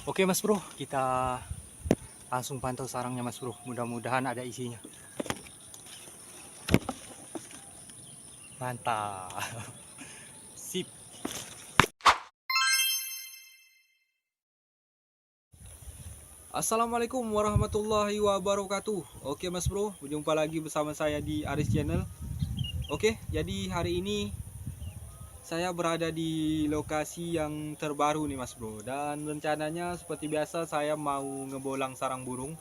Oke Mas Bro, kita langsung pantau sarangnya Mas Bro. Mudah-mudahan ada isinya. Mantap. Sip. Assalamualaikum warahmatullahi wabarakatuh. Oke Mas Bro, berjumpa lagi bersama saya di Aris Channel. Oke, jadi hari ini saya berada di lokasi yang terbaru nih Mas Bro. Dan rencananya seperti biasa saya mau ngebolang sarang burung.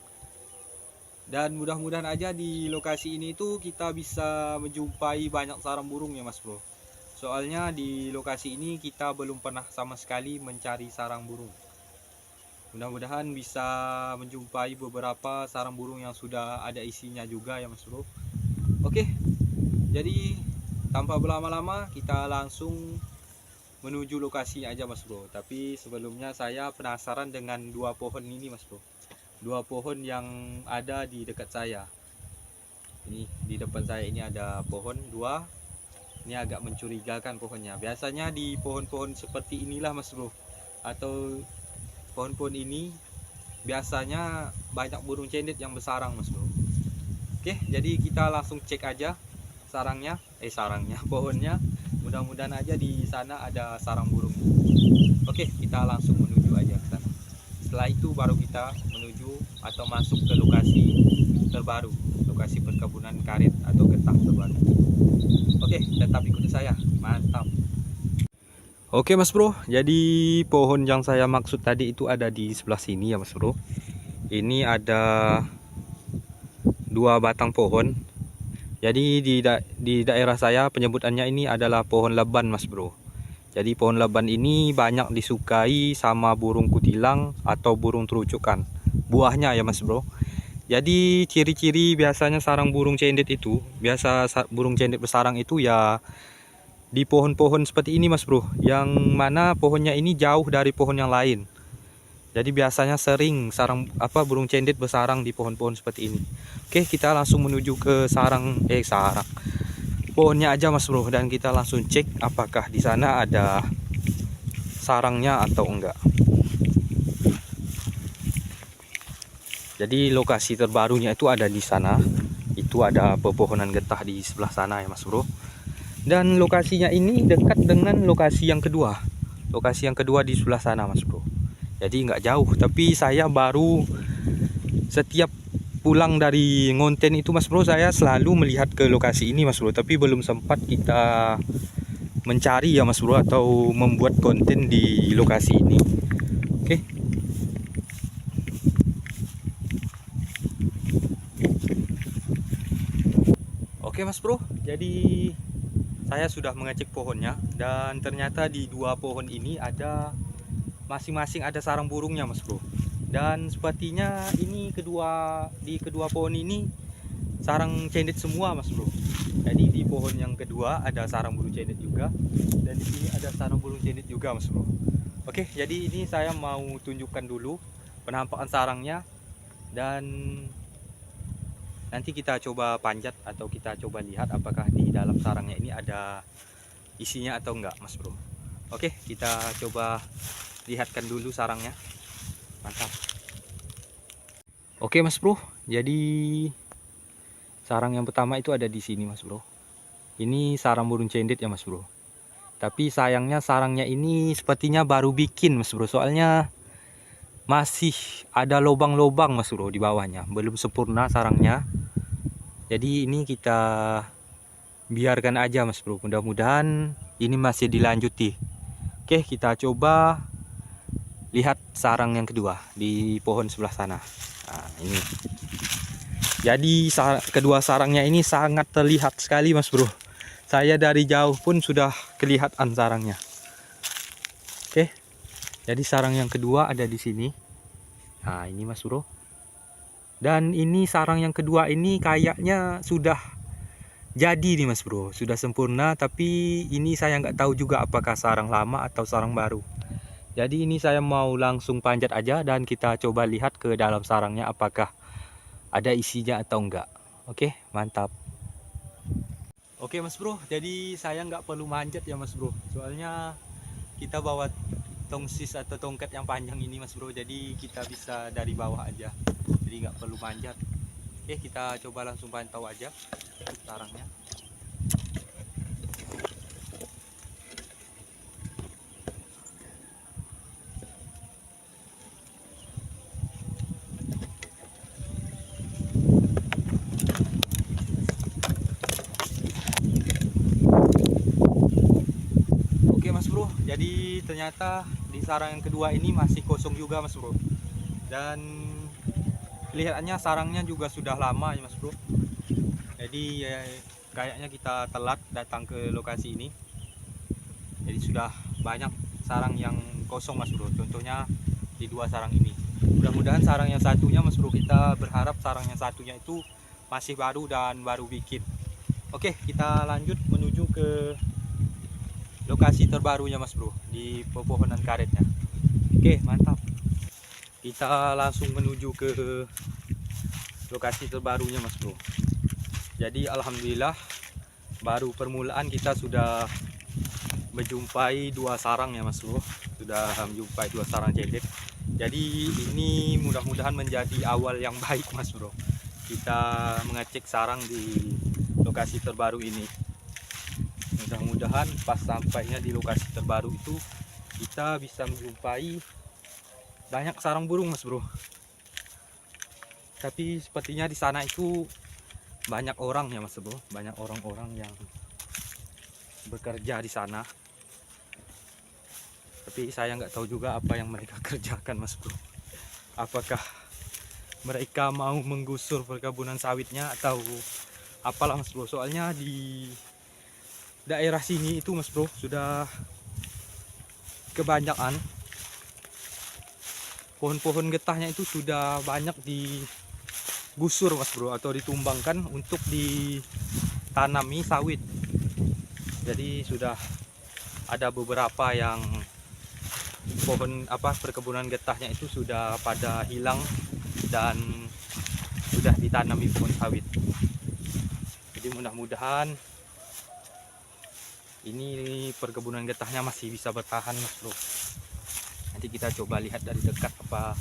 Dan mudah-mudahan aja di lokasi ini tuh kita bisa menjumpai banyak sarang burung ya Mas Bro. Soalnya di lokasi ini kita belum pernah sama sekali mencari sarang burung. Mudah-mudahan bisa menjumpai beberapa sarang burung yang sudah ada isinya juga ya Mas Bro. Oke, jadi tanpa berlama-lama kita langsung menuju lokasi aja Mas Bro. Tapi sebelumnya saya penasaran dengan dua pohon ini Mas Bro. Dua pohon yang ada di dekat saya. Ini di depan saya ini ada pohon dua. Ini agak mencurigakan pohonnya. Biasanya di pohon-pohon seperti inilah Mas Bro, atau pohon-pohon ini biasanya banyak burung cendet yang bersarang Mas Bro. Oke, jadi kita langsung cek aja sarangnya, pohonnya. Mudah-mudahan aja di sana ada sarang burung. Oke, kita langsung menuju aja ke sana. Setelah itu baru kita menuju atau masuk ke lokasi terbaru, lokasi perkebunan karet atau getah terbaru. Oke, tetap ikuti saya. Mantap. Oke Mas Bro, jadi pohon yang saya maksud tadi itu ada di sebelah sini ya Mas Bro. Ini ada dua batang pohon. Jadi di daerah saya penyebutannya ini adalah pohon leban Mas Bro. Jadi pohon leban ini banyak disukai sama burung kutilang atau burung terucukan. Buahnya ya Mas Bro. Jadi ciri-ciri biasanya sarang burung cendet itu, burung cendet bersarang itu ya di pohon-pohon seperti ini Mas Bro, yang mana pohonnya ini jauh dari pohon yang lain. Jadi biasanya sering burung cendet bersarang di pohon-pohon seperti ini. Oke, kita langsung menuju ke sarang pohonnya aja Mas Bro, dan kita langsung cek apakah di sana ada sarangnya atau enggak. Jadi lokasi terbarunya itu ada di sana. Itu ada pepohonan getah di sebelah sana ya Mas Bro. Dan lokasinya ini dekat dengan lokasi yang kedua. Lokasi yang kedua di sebelah sana Mas Bro. Jadi nggak jauh. Tapi saya baru setiap pulang dari ngonten itu Mas Bro, saya selalu melihat ke lokasi ini Mas Bro. Tapi belum sempat kita mencari ya Mas Bro, atau membuat konten di lokasi ini. Oke. Oke Mas Bro, jadi saya sudah mengecek pohonnya dan ternyata di dua pohon ini ada masing-masing ada sarang burungnya Mas Bro. Dan sepertinya ini di kedua pohon ini sarang cendet semua Mas Bro. Jadi di pohon yang kedua ada sarang burung cendet juga, dan di sini ada sarang burung cendet juga Mas Bro. Oke, jadi ini saya mau tunjukkan dulu penampakan sarangnya, dan nanti kita coba panjat atau kita coba lihat apakah di dalam sarangnya ini ada isinya atau enggak Mas Bro. Oke, kita coba lihatkan dulu sarangnya. Mantap. Oke Mas Bro, jadi sarang yang pertama itu ada di sini Mas Bro. Ini sarang burung cendet ya Mas Bro. Tapi sayangnya sarangnya ini sepertinya baru bikin Mas Bro. Soalnya masih ada lubang-lubang Mas Bro di bawahnya. Belum sempurna sarangnya. Jadi ini kita biarkan aja Mas Bro. Mudah-mudahan ini masih dilanjuti. Oke, kita coba lihat sarang yang kedua di pohon sebelah sana. Nah, ini. Jadi kedua sarangnya ini sangat terlihat sekali Mas Bro. Saya dari jauh pun sudah kelihatan sarangnya. Oke. Jadi sarang yang kedua ada di sini. Nah, ini Mas Bro. Dan ini sarang yang kedua ini kayaknya sudah jadi nih Mas Bro, sudah sempurna. Tapi ini saya nggak tahu juga apakah sarang lama atau sarang baru. Jadi ini saya mau langsung panjat aja dan kita coba lihat ke dalam sarangnya apakah ada isinya atau enggak. Oke, mantap. Oke Mas Bro, jadi saya nggak perlu manjat ya Mas Bro. Soalnya kita bawa tongsis atau tongkat yang panjang ini mas bro, jadi kita bisa dari bawah aja, jadi nggak perlu manjat. Oke, kita coba langsung pantau aja sarangnya. Mas bro, jadi ternyata di sarang yang kedua ini masih kosong juga mas bro, dan kelihatannya sarangnya juga sudah lama ya mas bro. Jadi ya, kayaknya kita telat datang ke lokasi ini, jadi sudah banyak sarang yang kosong mas bro, contohnya di dua sarang ini. Mudah-mudahan sarang yang satunya mas bro, kita berharap sarang yang satunya itu masih baru dan baru bikin. Oke, kita lanjut menuju ke lokasi terbarunya mas bro, di pepohonan karetnya. Oke, mantap. Kita langsung menuju ke lokasi terbarunya mas bro. Jadi alhamdulillah baru permulaan kita sudah menjumpai dua sarang ya mas bro, sudah menjumpai dua sarang cendet. Jadi ini mudah-mudahan menjadi awal yang baik mas bro, kita mengecek sarang di lokasi terbaru ini. Mudah-mudahan pas sampainya di lokasi terbaru itu kita bisa menjumpai banyak sarang burung mas bro. Tapi sepertinya di sana itu banyak orang ya mas bro, banyak orang-orang yang bekerja di sana. Tapi saya nggak tahu juga apa yang mereka kerjakan mas bro. Apakah mereka mau menggusur perkebunan sawitnya atau apalah mas bro. Soalnya di daerah sini itu mas bro sudah kebanyakan pohon-pohon getahnya itu sudah banyak digusur mas bro, atau ditumbangkan untuk ditanami sawit. Jadi sudah ada beberapa yang pohon perkebunan getahnya itu sudah pada hilang dan sudah ditanami pohon sawit. Jadi mudah-mudahan ini perkebunan getahnya masih bisa bertahan mas bro. Nanti kita coba lihat dari dekat apakah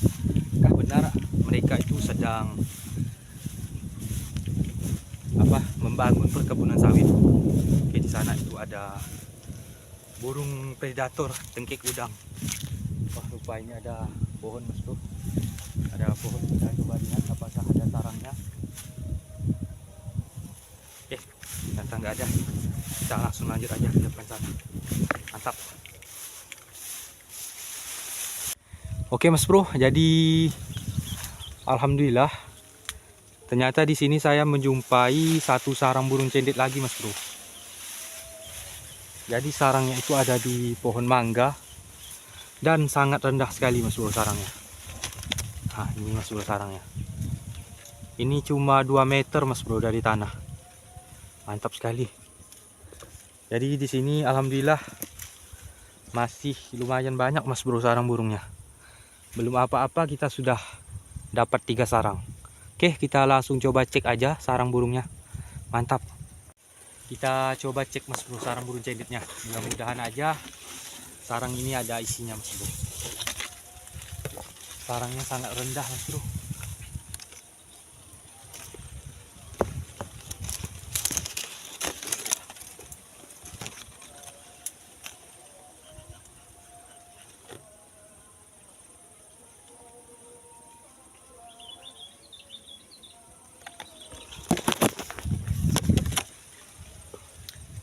benar mereka itu sedang membangun perkebunan sawit. Oke, di sana itu ada burung predator tengkek udang. Wah, lupa ini ada pohon mas bro, ada pohon. Kita coba lihat apakah ada sarangnya. Oke, ternyata nggak ada. Kita langsung lanjut aja ke depan sana. Mantap. Oke mas bro, jadi alhamdulillah ternyata di sini saya menjumpai satu sarang burung cendet lagi mas bro. Jadi sarangnya itu ada di pohon mangga dan sangat rendah sekali mas bro sarangnya. Nah ini mas bro sarangnya. Ini cuma 2 meter mas bro dari tanah. Mantap sekali. Jadi di sini alhamdulillah masih lumayan banyak mas bro sarang burungnya. Belum apa-apa kita sudah dapat 3 sarang. Oke, kita langsung coba cek aja sarang burungnya. Mantap. Kita coba cek mas bro sarang burung cendetnya. Mudah-mudahan aja sarang ini ada isinya mas bro. Sarangnya sangat rendah mas bro.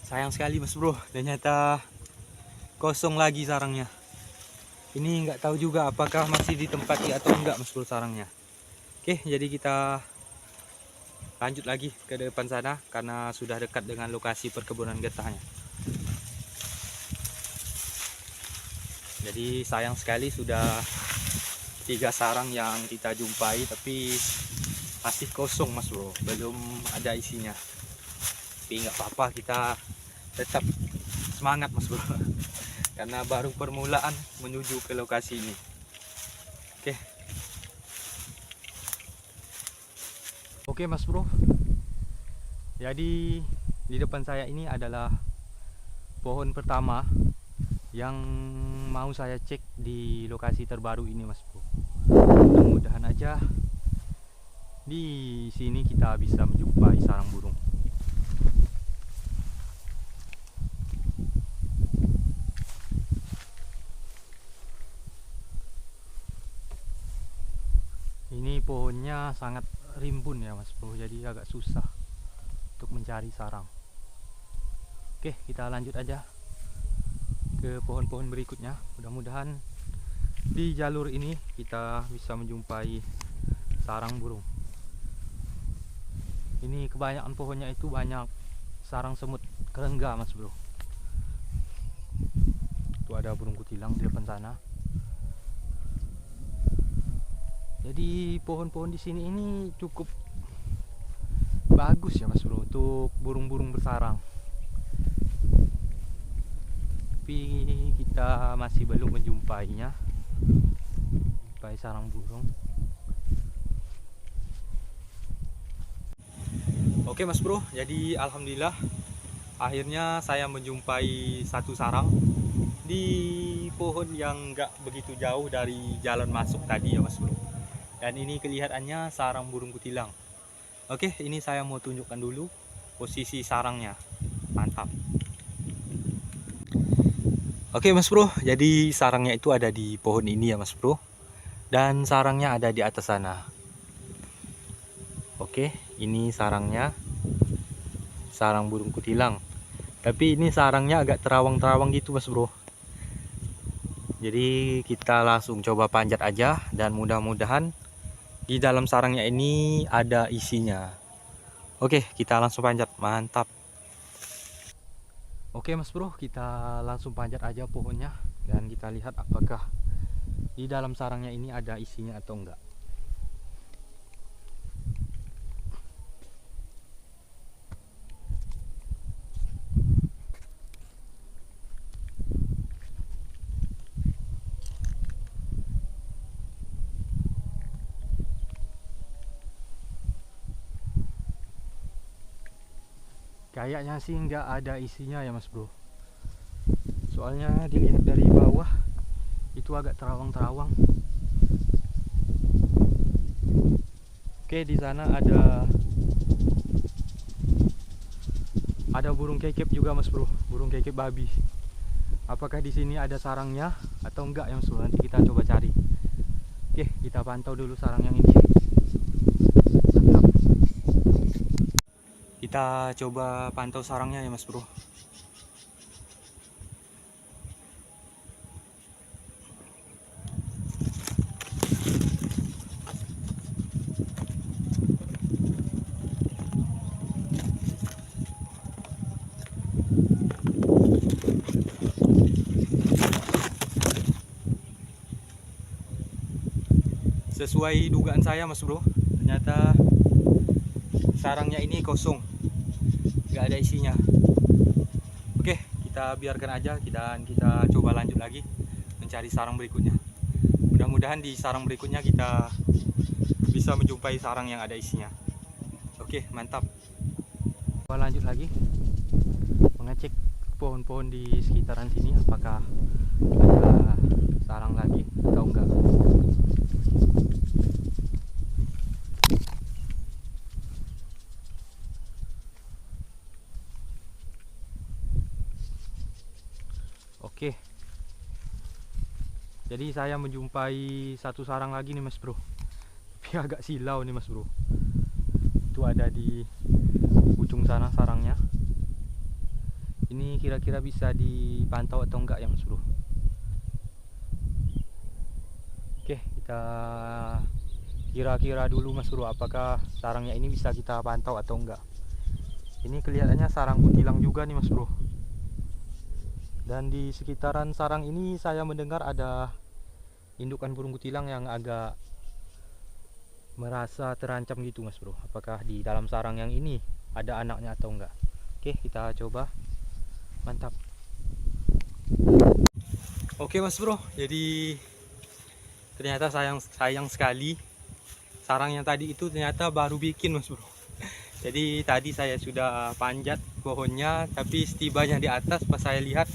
Sayang sekali mas bro, ternyata kosong lagi sarangnya. Ini nggak tahu juga apakah masih ditempati atau enggak mas bro sarangnya. Oke, jadi kita lanjut lagi ke depan sana karena sudah dekat dengan lokasi perkebunan getahnya. Jadi sayang sekali sudah 3 sarang yang kita jumpai tapi masih kosong mas bro, belum ada isinya. Tapi nggak apa-apa, kita tetap semangat mas bro karena baru permulaan menuju ke lokasi ini. Oke mas bro, jadi di depan saya ini adalah pohon pertama yang mau saya cek di lokasi terbaru ini Mas Bro. Mudah-mudahan aja di sini kita bisa menjumpai sarang burung. Ini pohonnya sangat rimbun ya Mas Bro, jadi agak susah untuk mencari sarang. Oke, kita lanjut aja ke pohon-pohon berikutnya. Mudah-mudahan di jalur ini kita bisa menjumpai sarang burung. Ini kebanyakan pohonnya itu banyak sarang semut kerengga Mas Bro. Itu ada burung kutilang di depan sana. Jadi pohon-pohon di sini ini cukup bagus ya Mas Bro untuk burung-burung bersarang. Tapi kita masih belum menjumpainya, menjumpai sarang burung. Oke Mas Bro, jadi alhamdulillah akhirnya saya menjumpai satu sarang di pohon yang nggak begitu jauh dari jalan masuk tadi ya Mas Bro. Dan ini kelihatannya sarang burung kutilang. Oke, ini saya mau tunjukkan dulu posisi sarangnya. Mantap. Oke Mas Bro, jadi sarangnya itu ada di pohon ini ya Mas Bro. Dan sarangnya ada di atas sana. Oke, ini sarangnya. Sarang burung kutilang. Tapi ini sarangnya agak terawang-terawang gitu Mas Bro. Jadi kita langsung coba panjat aja, dan mudah-mudahan di dalam sarangnya ini ada isinya. Oke, kita langsung panjat. Mantap. Oke Mas Bro, kita langsung panjat aja pohonnya, dan kita lihat apakah di dalam sarangnya ini ada isinya atau enggak. Kayaknya sih nggak ada isinya ya Mas Bro. Soalnya dilihat dari bawah itu agak terawang-terawang. Oke, di sana ada burung kekep juga Mas Bro, burung kekep babi. Apakah di sini ada sarangnya atau enggak ya Mas Bro? Nanti kita coba cari. Oke, kita pantau dulu sarang yang ini. Mantap. Kita coba pantau sarangnya ya Mas Bro. Sesuai dugaan saya Mas Bro, ternyata sarangnya ini kosong, nggak ada isinya. Oke, kita biarkan aja, dan kita coba lanjut lagi mencari sarang berikutnya. Mudah-mudahan di sarang berikutnya kita bisa menjumpai sarang yang ada isinya. Oke, mantap. Coba lanjut lagi mengecek pohon-pohon di sekitaran sini, apakah ada sarang lagi atau enggak. Oke, jadi saya menjumpai satu sarang lagi nih Mas Bro. Tapi agak silau nih Mas Bro. Itu ada di ujung sana sarangnya. Ini kira-kira bisa dipantau atau enggak ya Mas Bro? Oke, kita kira-kira dulu Mas Bro, apakah sarangnya ini bisa kita pantau atau enggak. Ini kelihatannya sarang kutilang juga nih Mas Bro. Dan di sekitaran sarang ini saya mendengar ada indukan burung kutilang yang agak merasa terancam gitu Mas Bro. Apakah di dalam sarang yang ini ada anaknya atau enggak. Oke, kita coba. Mantap. Oke Mas Bro, jadi ternyata sayang sekali sarang yang tadi itu ternyata baru bikin Mas Bro. Jadi tadi saya sudah panjat pohonnya, tapi setibanya di atas pas saya lihat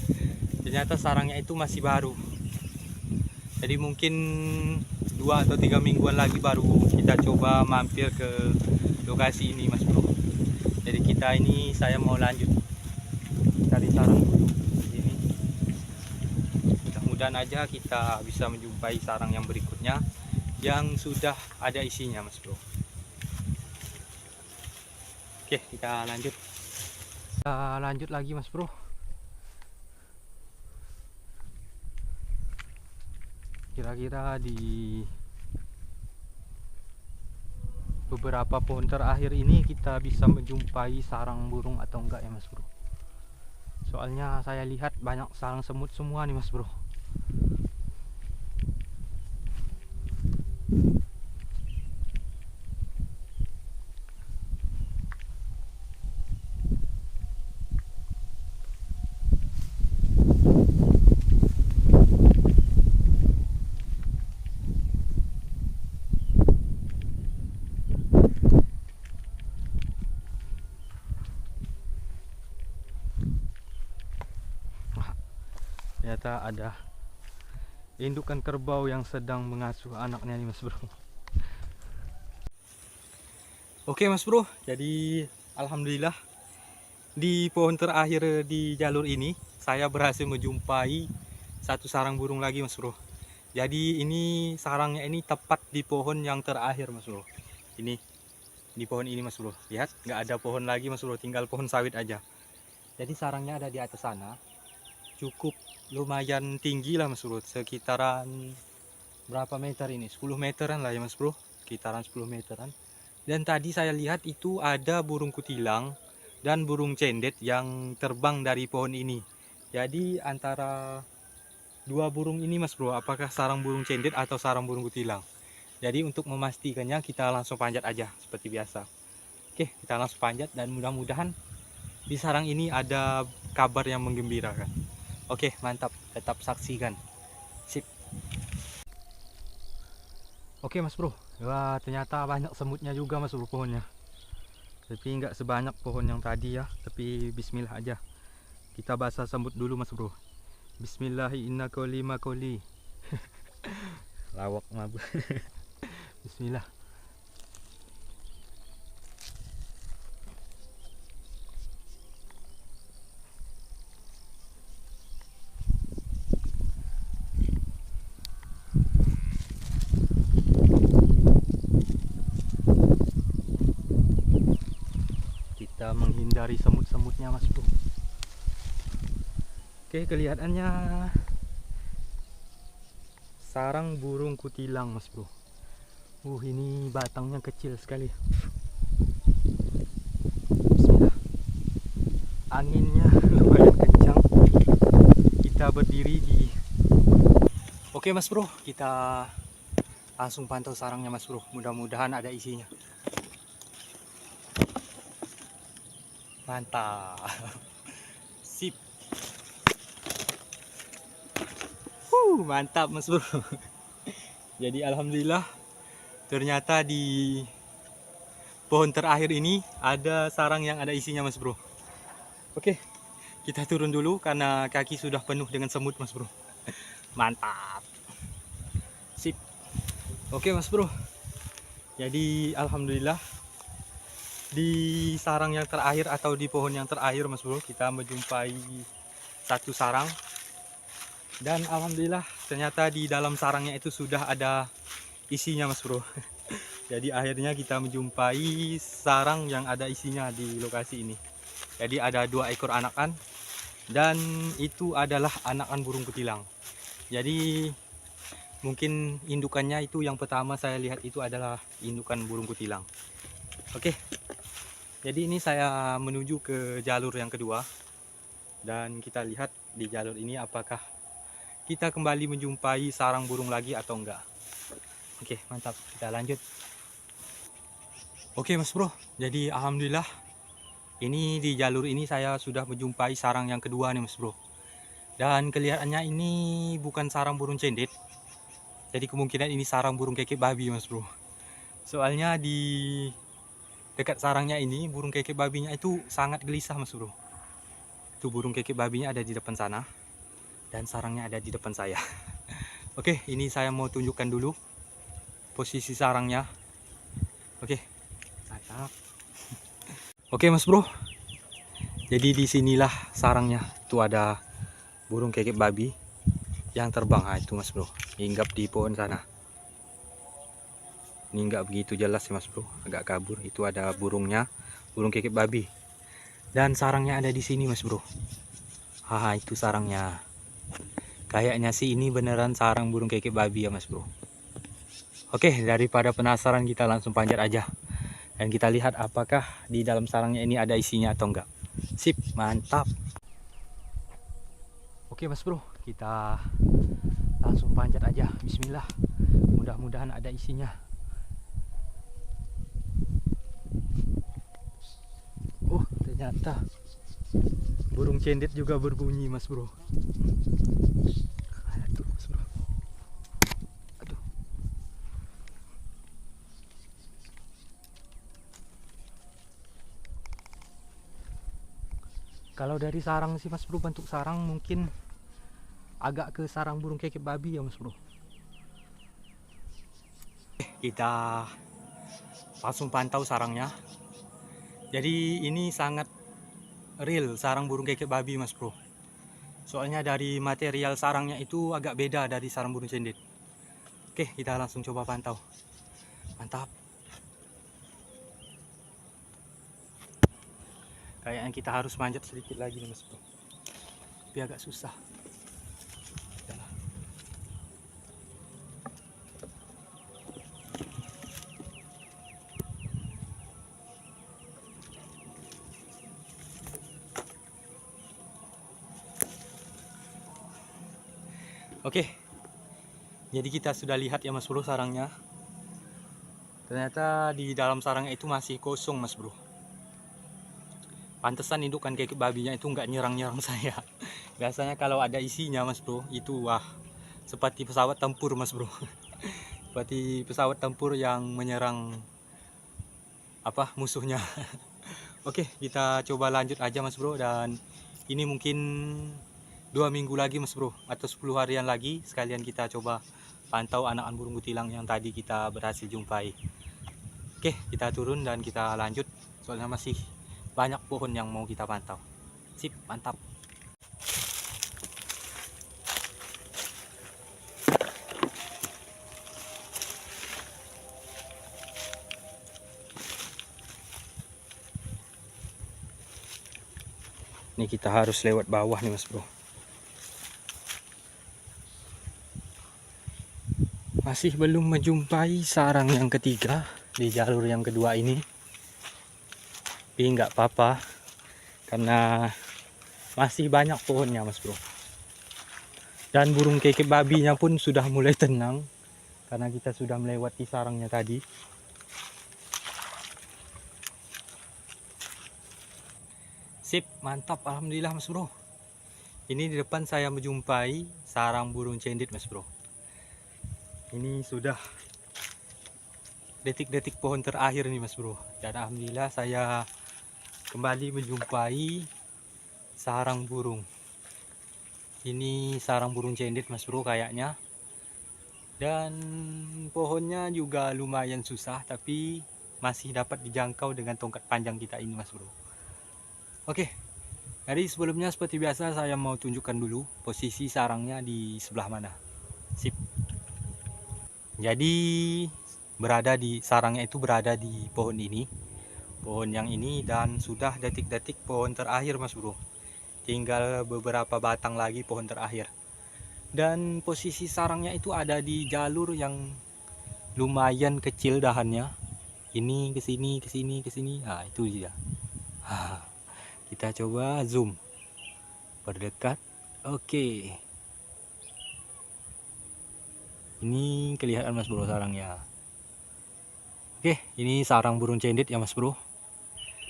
ternyata sarangnya itu masih baru. Jadi mungkin 2 atau 3 mingguan lagi baru kita coba mampir ke lokasi ini Mas Bro. Jadi saya mau lanjut cari sarang dulu di sini. Mudah-mudahan aja kita bisa menjumpai sarang yang berikutnya yang sudah ada isinya Mas Bro. Oke, kita lanjut. Kita lanjut lagi Mas Bro. Kira-kira di beberapa pohon terakhir ini kita bisa menjumpai sarang burung atau enggak ya Mas Bro. Soalnya saya lihat banyak sarang semut semua nih Mas Bro. Ternyata ada indukan kerbau yang sedang mengasuh anaknya nih Mas Bro. Oke Mas Bro, jadi alhamdulillah di pohon terakhir di jalur ini saya berhasil menjumpai satu sarang burung lagi Mas Bro. Jadi ini sarangnya ini tepat di pohon yang terakhir Mas Bro. Ini di pohon ini Mas Bro. Lihat, nggak ada pohon lagi Mas Bro, tinggal pohon sawit aja. Jadi sarangnya ada di atas sana. Cukup lumayan tinggi lah Mas Bro, sekitaran berapa meter ini, 10 meteran lah ya Mas Bro, sekitaran 10 meteran. Dan tadi saya lihat itu ada burung kutilang dan burung cendet yang terbang dari pohon ini. Jadi antara dua burung ini Mas Bro, apakah sarang burung cendet atau sarang burung kutilang. Jadi untuk memastikannya kita langsung panjat aja seperti biasa. Oke, kita langsung panjat dan mudah-mudahan di sarang ini ada kabar yang menggembirakan. Oke, mantap, tetap saksikan. Sip. Oke Mas Bro, wah ternyata banyak semutnya juga Mas Bro pohonnya. Tapi nggak sebanyak pohon yang tadi ya, tapi bismillah aja. Kita basah semut dulu Mas Bro. Bismillahirrahmanirrahim. Lawak mabuk. Bismillah. Menghindari semut-semutnya Mas Bro. Oke, kelihatannya sarang burung kutilang Mas Bro. Ini batangnya kecil sekali. Bismillah. Anginnya lumayan kencang. Kita berdiri di Oke Mas Bro, kita langsung pantau sarangnya Mas Bro. Mudah-mudahan ada isinya. Mantap. Sip. Mantap Mas Bro. Jadi alhamdulillah ternyata di pohon terakhir ini ada sarang yang ada isinya Mas Bro. Oke, kita turun dulu karena kaki sudah penuh dengan semut Mas Bro. Mantap. Sip. Oke Mas Bro, jadi alhamdulillah di sarang yang terakhir atau di pohon yang terakhir Mas Bro, kita menjumpai satu sarang. Dan alhamdulillah ternyata di dalam sarangnya itu sudah ada isinya Mas Bro. Jadi akhirnya kita menjumpai sarang yang ada isinya di lokasi ini. Jadi ada 2 ekor anakan dan itu adalah anakan burung kutilang. Jadi mungkin indukannya itu yang pertama saya lihat itu adalah indukan burung kutilang. Oke. Jadi ini saya menuju ke jalur yang kedua dan kita lihat di jalur ini apakah kita kembali menjumpai sarang burung lagi atau enggak. Oke, mantap, kita lanjut. Oke Mas Bro, jadi alhamdulillah ini di jalur ini saya sudah menjumpai sarang yang kedua nih Mas Bro. Dan kelihatannya ini bukan sarang burung cendet. Jadi kemungkinan ini sarang burung kekek babi Mas Bro. Soalnya di dekat sarangnya ini burung kekek babinya itu sangat gelisah Mas Bro. Itu burung kekek babinya ada di depan sana. dan sarangnya ada di depan saya. Oke, ini saya mau tunjukkan dulu posisi sarangnya. Oke, mantap. Oke Mas Bro, jadi disinilah sarangnya. Itu ada burung kekep babi yang terbang. Nah, itu Mas Bro, hinggap di pohon sana. Ini nggak begitu jelas ya Mas Bro, agak kabur. Itu ada burungnya, burung kekep babi. Dan sarangnya ada di sini Mas Bro. Haha, itu sarangnya. Kayaknya sih ini beneran sarang burung kekep babi ya Mas Bro. Oke, daripada penasaran kita langsung panjat aja. Dan kita lihat apakah di dalam sarangnya ini ada isinya atau enggak. Sip, mantap. Oke Mas Bro, kita langsung panjat aja. Bismillah. Mudah-mudahan ada isinya. Oh, ternyata burung cendet juga berbunyi Mas Bro. Aduh Mas Bro. Aduh. Kalau dari sarang sih Mas Bro, bentuk sarang mungkin agak ke sarang burung kekep babi ya Mas Bro. Kita langsung pantau sarangnya. Jadi ini sangat real sarang burung kekep babi Mas Bro. Soalnya dari material sarangnya itu agak beda dari sarang burung cendet. Oke, kita langsung coba pantau. Mantap. Kayaknya kita harus manjat sedikit lagi nih Mas Bro. Tapi agak susah. Yalah. Oke. Jadi kita sudah lihat ya Mas Bro sarangnya. Ternyata di dalam sarangnya itu masih kosong Mas Bro. Pantesan indukan kekep babinya itu nggak nyerang-nyerang saya. Biasanya kalau ada isinya Mas Bro, itu wah seperti pesawat tempur Mas Bro. Seperti pesawat tempur yang menyerang apa musuhnya. Oke, kita coba lanjut aja Mas Bro. Dan ini mungkin 2 minggu lagi Mas Bro, atau 10 harian lagi sekalian kita coba pantau anakan burung kutilang yang tadi kita berhasil jumpai. Oke, kita turun dan kita lanjut soalnya masih banyak pohon yang mau kita pantau. Sip, mantap. Ini kita harus lewat bawah nih Mas Bro. Masih belum menjumpai sarang yang ketiga di jalur yang kedua ini. Tapi nggak apa-apa karena masih banyak pohonnya Mas Bro. Dan burung kekep babinya pun sudah mulai tenang karena kita sudah melewati sarangnya tadi. Sip, mantap, alhamdulillah Mas Bro. Ini di depan saya menjumpai sarang burung cendet Mas Bro. Ini sudah detik-detik pohon terakhir nih Mas Bro. Dan alhamdulillah saya kembali menjumpai sarang burung. Ini sarang burung cendet Mas Bro kayaknya. Dan pohonnya juga lumayan susah tapi masih dapat dijangkau dengan tongkat panjang kita ini Mas Bro. Oke. Jadi sebelumnya seperti biasa saya mau tunjukkan dulu posisi sarangnya di sebelah mana. Sip. Jadi sarangnya itu berada di pohon ini. Pohon yang ini, dan sudah detik-detik pohon terakhir Mas Bro. Tinggal beberapa batang lagi pohon terakhir. Dan posisi sarangnya itu ada di jalur yang lumayan kecil dahannya. Ini ke sini, ke sini, ke sini. Nah, itu dia. Kita coba zoom. Berdekat. Oke. Ini kelihatan Mas Bro sarangnya. Oke, ini sarang burung cendet ya Mas Bro.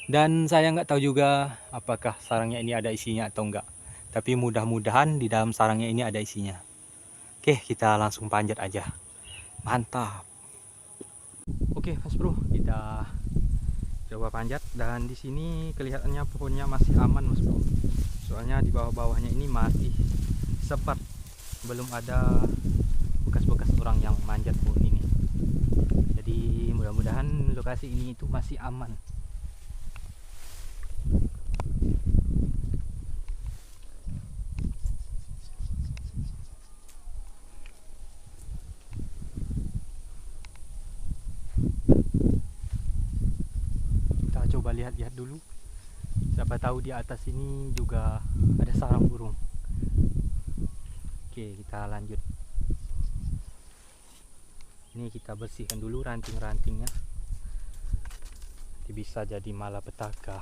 Dan saya nggak tahu juga apakah sarangnya ini ada isinya atau enggak. Tapi mudah-mudahan di dalam sarangnya ini ada isinya. Oke, kita langsung panjat aja. Mantap. Oke Mas Bro, kita coba panjat. Dan di sini kelihatannya pohonnya masih aman Mas Bro. Soalnya di bawah-bawahnya ini masih sepat, belum ada bekas-bekas orang yang manjat pohon ini. Jadi mudah-mudahan lokasi ini itu masih aman. Kita coba lihat-lihat dulu. Siapa tahu di atas ini juga ada sarang burung. Oke, kita lanjut. Ini kita bersihkan dulu ranting-rantingnya. Nanti bisa jadi malapetaka.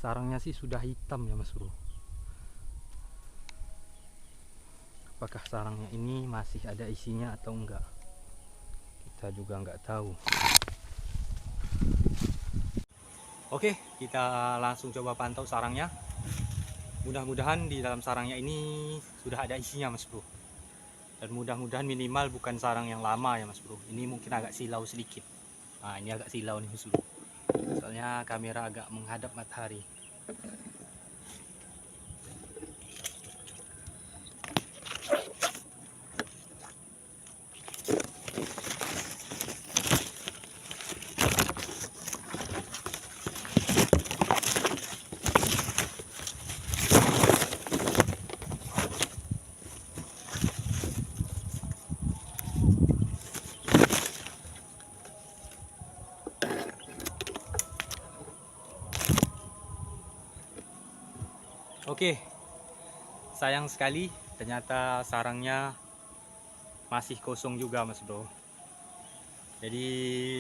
Sarangnya sih sudah hitam ya Mas Bro. Apakah sarangnya ini masih ada isinya atau enggak? Kita juga enggak tahu. Oke, kita langsung coba pantau sarangnya. Mudah-mudahan di dalam sarangnya ini sudah ada isinya Mas Bro. Dan mudah-mudahan minimal bukan sarang yang lama ya Mas Bro. Ini mungkin agak silau sedikit. Nah, ini agak silau nih Mas Bro. Soalnya kamera agak menghadap matahari. Oke, sayang sekali ternyata sarangnya masih kosong juga Mas Bro. Jadi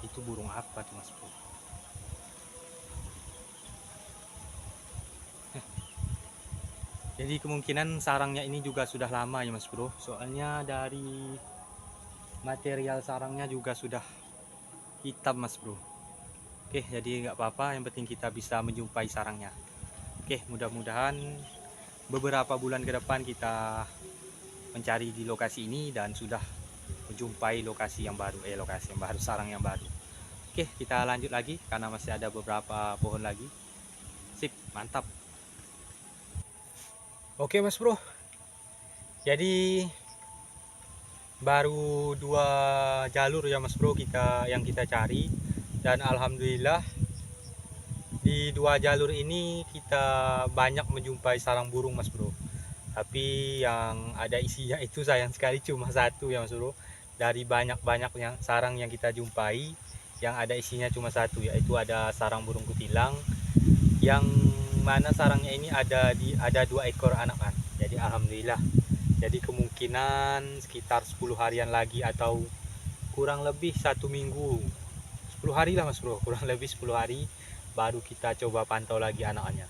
itu burung apa tuh Mas Bro? Jadi kemungkinan sarangnya ini juga sudah lama ya Mas Bro. Soalnya dari material sarangnya juga sudah hitam Mas Bro. Oke, jadi nggak apa-apa, yang penting kita bisa menjumpai sarangnya. Oke, mudah-mudahan beberapa bulan ke depan kita mencari di lokasi ini dan sudah menjumpai lokasi yang baru, sarang yang baru. Oke, kita lanjut lagi karena masih ada beberapa pohon lagi. Sip, mantap. Oke Mas Bro, jadi baru 2 jalur ya Mas Bro yang kita cari. Dan alhamdulillah di 2 jalur ini kita banyak menjumpai sarang burung Mas Bro. Tapi yang ada isinya itu sayang sekali cuma 1 ya Mas Bro. Dari banyak-banyak yang sarang yang kita jumpai, yang ada isinya cuma 1, yaitu ada sarang burung kutilang, yang mana sarangnya ini ada 2 ekor anakan. Jadi alhamdulillah. Jadi kemungkinan sekitar 10 harian lagi atau kurang lebih 1 minggu, 10 hari lah Mas Bro, kurang lebih 10 hari baru kita coba pantau lagi anakannya.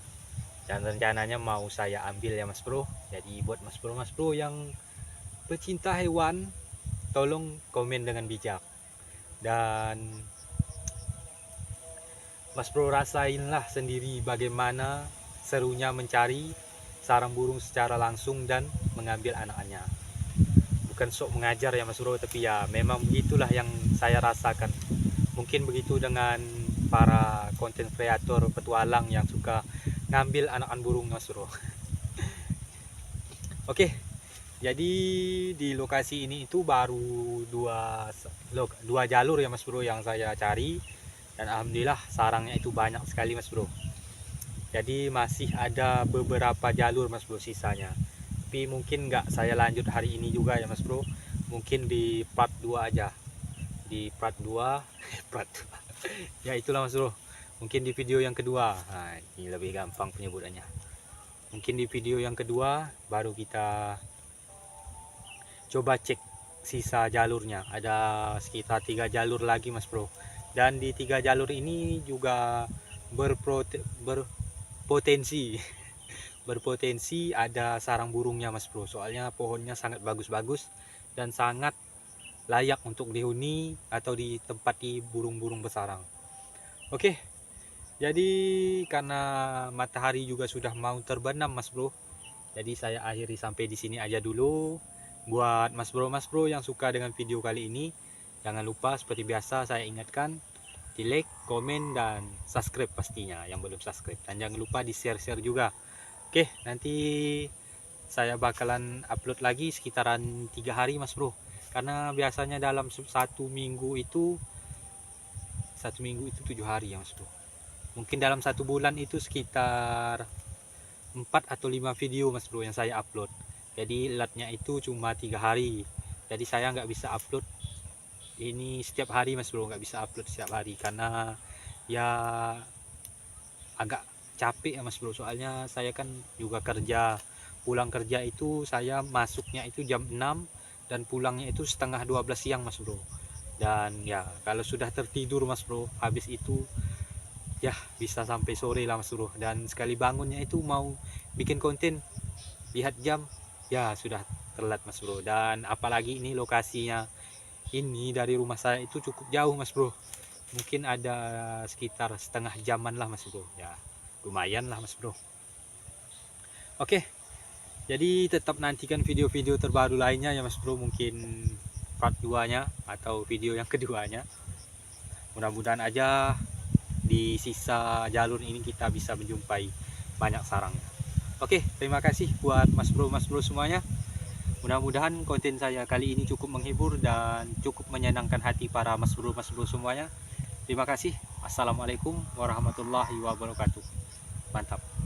Dan rencananya mau saya ambil ya Mas Bro. Jadi buat Mas Bro yang pecinta hewan, tolong komen dengan bijak. Dan Mas Bro rasainlah sendiri bagaimana serunya mencari sarang burung secara langsung dan mengambil anakannya. Bukan sok mengajar ya Mas Bro, tapi ya memang begitulah yang saya rasakan. Mungkin begitu dengan para konten kreator petualang yang suka ngambil anakan burung Mas Bro. Oke, jadi di lokasi ini itu baru 2 jalur ya Mas Bro yang saya cari. Dan alhamdulillah sarangnya itu banyak sekali Mas Bro. Jadi masih ada beberapa jalur Mas Bro sisanya. Tapi mungkin nggak saya lanjut hari ini juga ya Mas Bro. Mungkin di part 2 aja. Di part 2 part 2 ya itulah Mas Bro, mungkin di video yang kedua. Nah, ini lebih gampang penyebutannya. Mungkin di video yang kedua baru kita coba cek sisa jalurnya. Ada sekitar 3 jalur lagi Mas Bro, dan di 3 jalur ini juga berpotensi berpotensi ada sarang burungnya Mas Bro. Soalnya pohonnya sangat bagus-bagus dan sangat layak untuk dihuni atau ditempati burung-burung bersarang. Oke, jadi karena matahari juga sudah mau terbenam Mas Bro, jadi saya akhiri sampai di sini aja dulu. Buat Mas Bro yang suka dengan video kali ini, jangan lupa seperti biasa saya ingatkan, di like, komen, dan subscribe pastinya yang belum subscribe, dan jangan lupa di share-share juga. Oke, nanti saya bakalan upload lagi sekitaran 3 hari Mas Bro, karena biasanya dalam satu minggu itu 7 hari ya Mas Bro. Mungkin dalam 1 bulan itu sekitar 4 atau 5 video Mas Bro yang saya upload. Jadi latnya itu cuma 3 hari. Jadi saya nggak bisa upload ini setiap hari Mas Bro, nggak bisa upload setiap hari karena ya agak capek ya Mas Bro. Soalnya saya kan juga kerja. Pulang kerja itu saya masuknya itu jam 6 dan pulangnya itu setengah 12 siang Mas Bro. Dan ya kalau sudah tertidur Mas Bro, habis itu ya bisa sampai sore lah Mas Bro. Dan sekali bangunnya itu mau bikin konten, lihat jam, ya sudah telat Mas Bro. Dan apalagi ini lokasinya ini dari rumah saya itu cukup jauh Mas Bro. Mungkin ada sekitar setengah jaman lah Mas Bro. Ya lumayan lah Mas Bro. Oke, jadi tetap nantikan video-video terbaru lainnya ya Mas Bro. Mungkin part 2 nya atau video yang keduanya. Mudah-mudahan aja di sisa jalur ini kita bisa menjumpai banyak sarang. Oke, terima kasih buat Mas Bro semuanya. Mudah-mudahan konten saya kali ini cukup menghibur dan cukup menyenangkan hati para Mas Bro semuanya. Terima kasih. Assalamualaikum warahmatullahi wabarakatuh. Mantap.